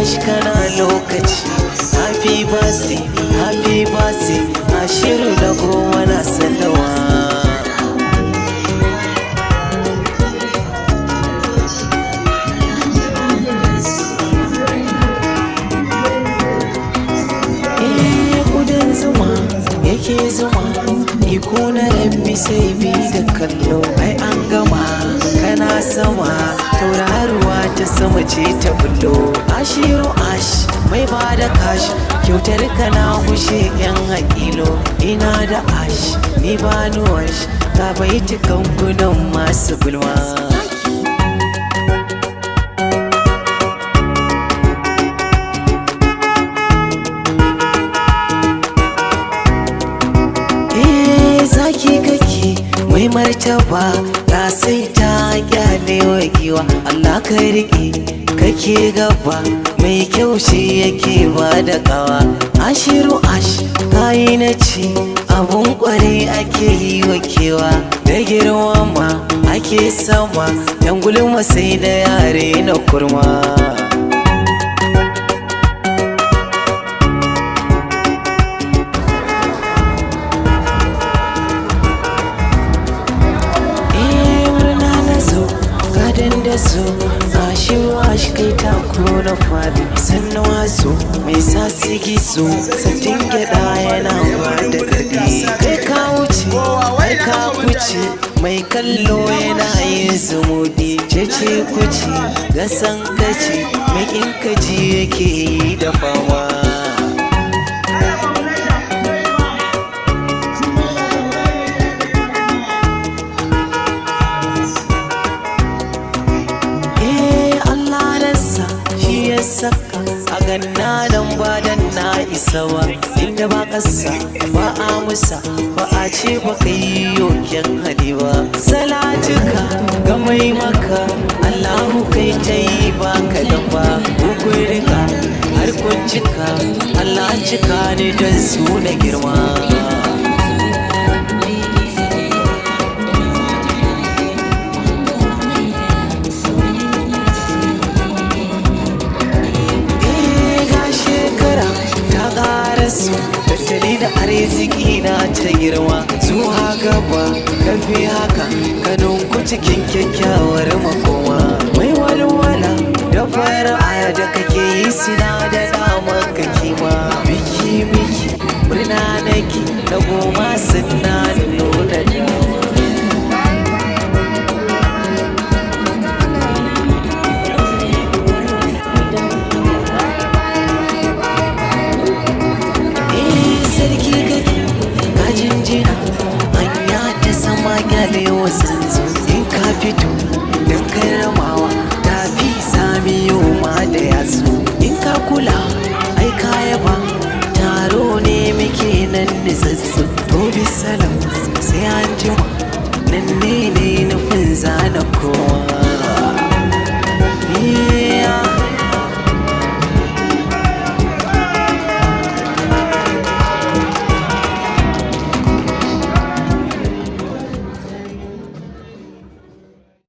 tashi kana lokaci. Happy birthday Ashiru da goma na sanawa. Yake zuma iko na rabbi sai bi da kallo. Ai an gama kana sama tauraruwa ta sama ce ta bullo. Ashiru mai ba da kashi kyautar kana gushe yan hakilo. Ina da ni ba nuwash ka bai kankunan masu gulma. Zaki kake mai martaba ka sai ta gyale wa giwa. Allah ka riƙe kake gaba mai kyau shi yake ba da kawa. Ashiru kayi na ci abun kware ake yi wa kewa. Da girma ma ake sama yan gulma sai da yare na kurma. Da su Ashiru kai tako na fadi sannan wasu mai sa sigi su satin gyaɗa yana ba da karfi. Kai ka wuce kai ka kuce mai kallo yana yin zumuɗi. Cece kuce gasan kaci mai kinkaji yake yi da fama. Saka a ganna nan ba dan na isa ba. Inda ba kasa ba a musa ba a ce ba ka yi yoken hadi ba. Salatuka ga mai maka Allahu kai ta yi ba ka dan ba. Hukun rika har kun cika Allah cika ne don su na girma. Tattali da arziki na ta girma zuwa gaba kafi haka kanunku cikin kyakkyawar makoma. Mai walwala da fara'a da kake yi suna da damar kake ma. Biki murna nake na goma sunna